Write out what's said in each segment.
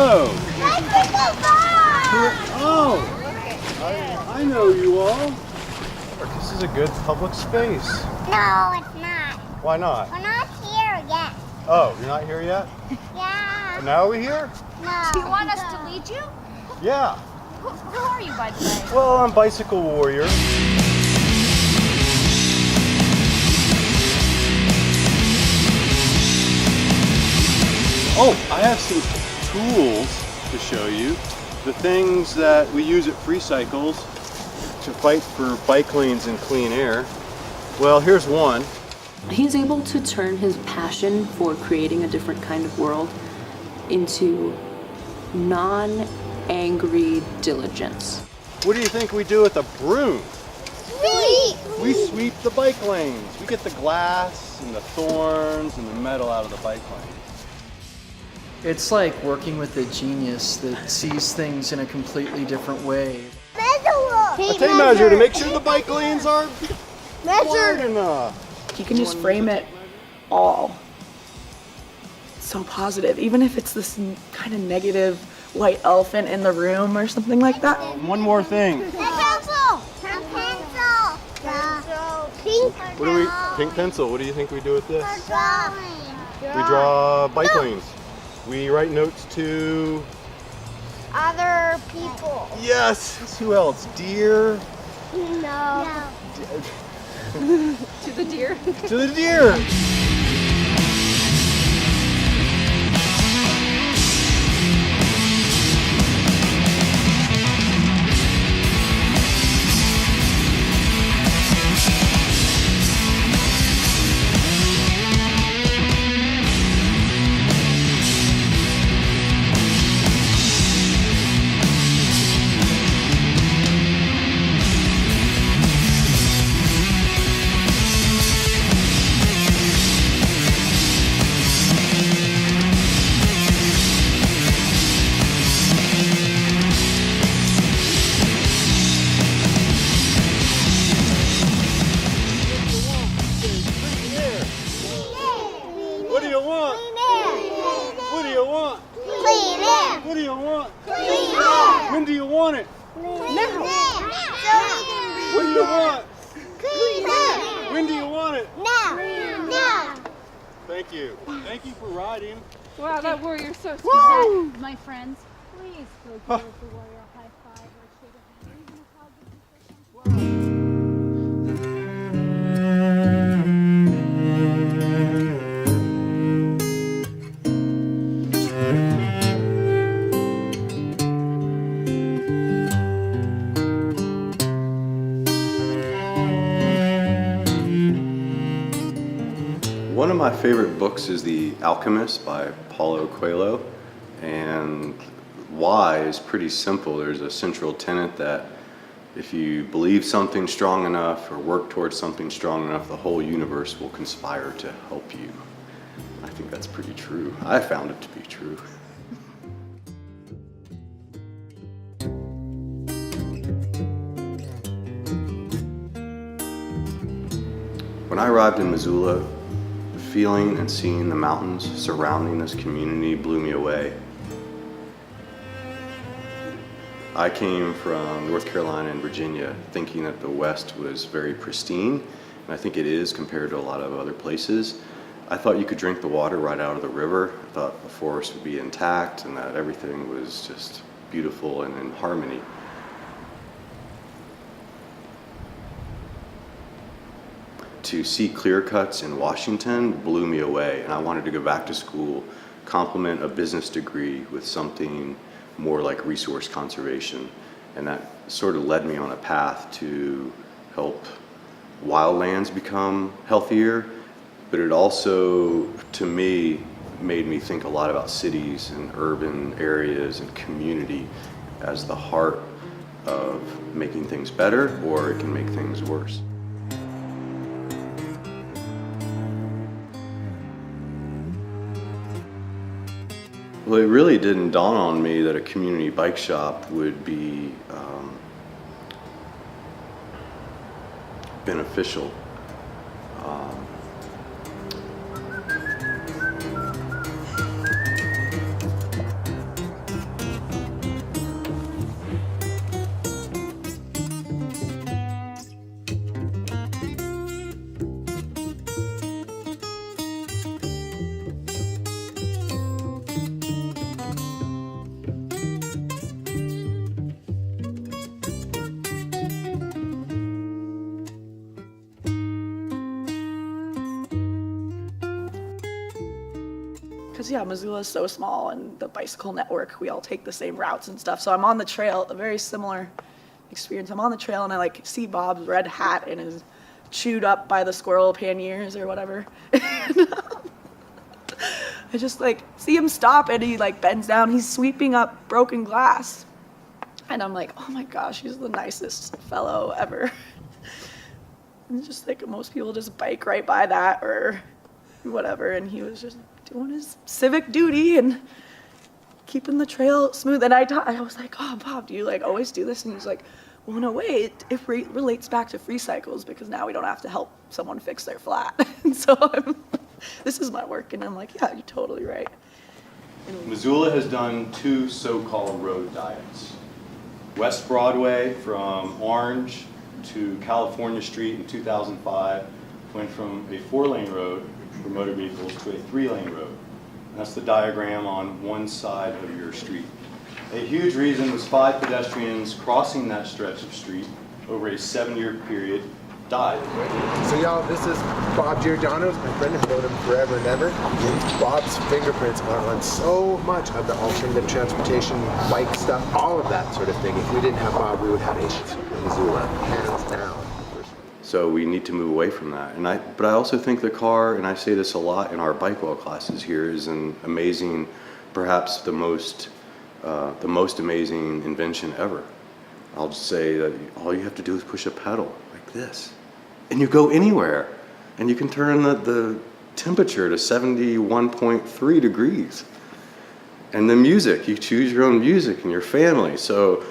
Hello. Oh, I know you all. This is a good public space. No, it's not. Why not? We're not here yet. Oh, you're not here yet? Yeah. And now we're here? No. Do you want us to lead you? Yeah. Who are you, by the way? Well, I'm Bicycle Warrior. Oh, I have some tools to show you. The things that we use at Free Cycles to fight for bike lanes and clean air. Well, here's one. He's able to turn his passion for creating a different kind of world into non-angry diligence. What do you think we do with a broom? Sweet. We sweep the bike lanes. We get the glass and the thorns and the metal out of the bike lane. It's like working with a genius that sees things in a completely different way. A tape measure to make sure the bike lanes are wide enough. You can just frame it all so positive, even if it's this kind of negative white elephant in the room or something like that. One more thing. A pencil. A pencil. Pink. Pink pencil. What do you think we do with this? Drawing. We draw bike lanes. We write notes to Other people. yes. Who else? Deer. No. To the deer? To the deer. What do you want? What do you want? Clean air. What do you want? Clean air. When do you want it? Now. What do you want? Clean air. When do you want it? Now. Now. Thank you. Thank you for riding. Wow, that warrior's so smart. My friends, please go give the warrior a high five or shake a hand, or even a hug if you feel One of my favorite books is The Alchemist by Paulo Coelho, and why is pretty simple. There's a central tenet that if you believe something strong enough or work towards something strong enough, the whole universe will conspire to help you. I think that's pretty true. I found it to be true. When I arrived in Missoula, feeling and seeing the mountains surrounding this community blew me away. I came from North Carolina and Virginia thinking that the West was very pristine, and I think it is compared to a lot of other places. I thought you could drink the water right out of the river. I thought the forest would be intact and that everything was just beautiful and in harmony. To see clear cuts in Washington blew me away, and I wanted to go back to school, complement a business degree with something more like resource conservation. And that sort of led me on a path to help wildlands become healthier, but it also, to me, made me think a lot about cities and urban areas and community as the heart of making things better, or it can make things worse. Well, it really didn't dawn on me that a community bike shop would be beneficial. because yeah, Missoula is so small, and the bicycle network, we all take the same routes and stuff. So I'm on the trail, a very similar experience. I'm on the trail, and I like see Bob's red hat and is chewed up by the squirrel panniers or whatever. I just like see him stop, and he like bends down. He's sweeping up broken glass, and I'm like, oh my gosh, he's the nicest fellow ever. And just like most people just bike right by that or whatever, and he was just doing his civic duty and keeping the trail smooth. And I was like, oh, Bob, do you like always do this? And he was like, well, no way, it relates back to free cycles because now we don't have to help someone fix their flat. And so this is my work, and I'm like, yeah, you're totally right. Missoula has done 2 so-called road diets. West Broadway from Orange to California Street in 2005 went from a 4-lane road for motor vehicles to a 3-lane road. And that's the diagram on one side of your street. A huge reason was 5 pedestrians crossing that stretch of street over a 7-year period died. So y'all, this is Bob Giordano, my friend. I've known him forever and ever. And Bob's fingerprints are on so much of the alternative transportation, bike stuff, all of that sort of thing. If we didn't have Bob, we would have issues in Missoula, hands down. So we need to move away from that. But I also think the car, and I say this a lot in our bike wheel classes here, is an amazing, perhaps the most amazing invention ever. I'll just say that all you have to do is push a pedal like this, and you go anywhere, and you can turn the temperature to 71.3 degrees. And the music, you choose your own music and your family. So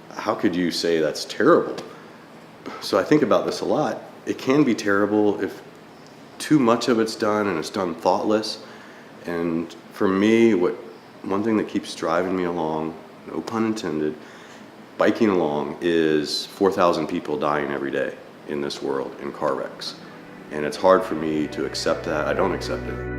how could you say that's terrible? So I think about this a lot. It can be terrible if too much of it's done and it's done thoughtless. And for me, one thing that keeps driving me along, no pun intended, biking along, is 4,000 people dying every day in this world in car wrecks. And it's hard for me to accept that. I don't accept it.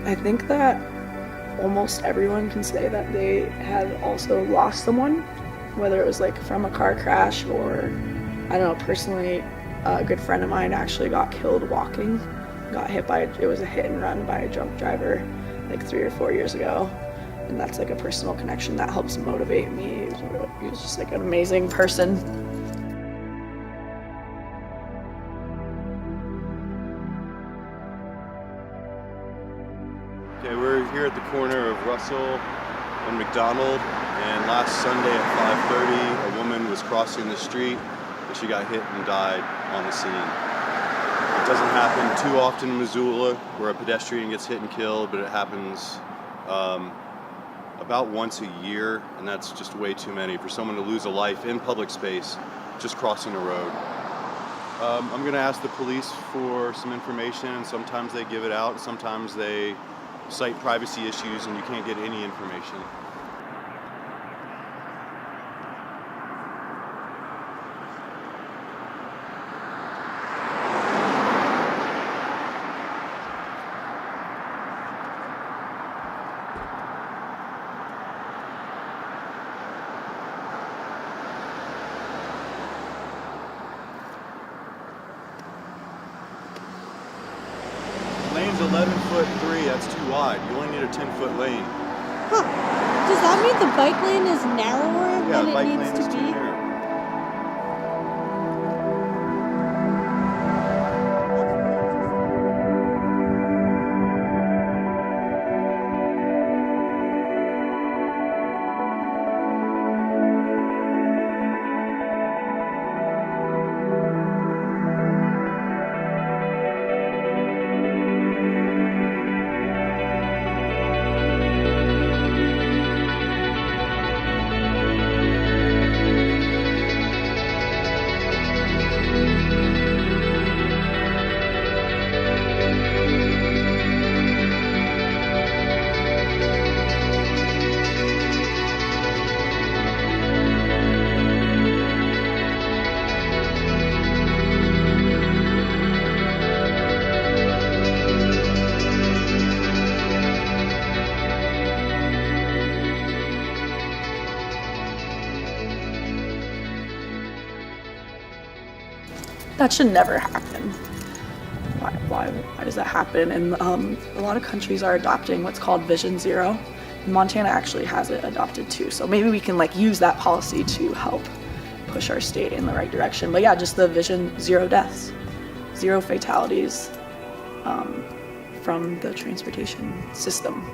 I think that almost everyone can say that they have also lost someone, whether it was like from a car crash or, I don't know, personally, a good friend of mine actually got killed walking, got hit by, it was a hit and run by a drunk driver like 3 or 4 years ago. And that's like a personal connection that helps motivate me. He was just like an amazing person. Okay, we're here at the corner of Russell and McDonald, and last Sunday at 5:30, a woman was crossing the street and she got hit and died on the scene. It doesn't happen too often in Missoula where a pedestrian gets hit and killed, but it happens about once a year, and that's just way too many for someone to lose a life in public space just crossing a road. I'm going to ask the police for some information, and sometimes they give it out, sometimes they cite privacy issues and you can't get any information. Lane's 11'3", that's too wide. You only need a 10-foot lane. Huh. Does that mean the bike lane is narrower than bike it lane needs is to too be? narrow. that should never happen. Why does that happen? And a lot of countries are adopting what's called Vision Zero. Montana actually has it adopted too. So maybe we can like use that policy to help push our state in the right direction. But yeah, just the Vision Zero deaths, 0 fatalities from the transportation system.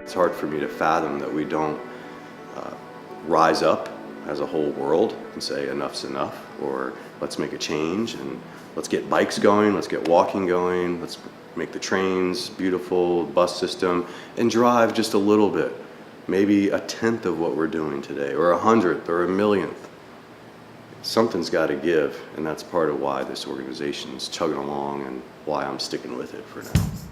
It's hard for me to fathom that we don't rise up as a whole world and say enough's enough, or let's make a change and let's get bikes going, let's get walking going, let's make the trains beautiful, bus system, and drive just a little bit, maybe 1/10 of what we're doing today, or 100th or 1,000,000th. Something's got to give, and that's part of why this organization is chugging along and why I'm sticking with it for now.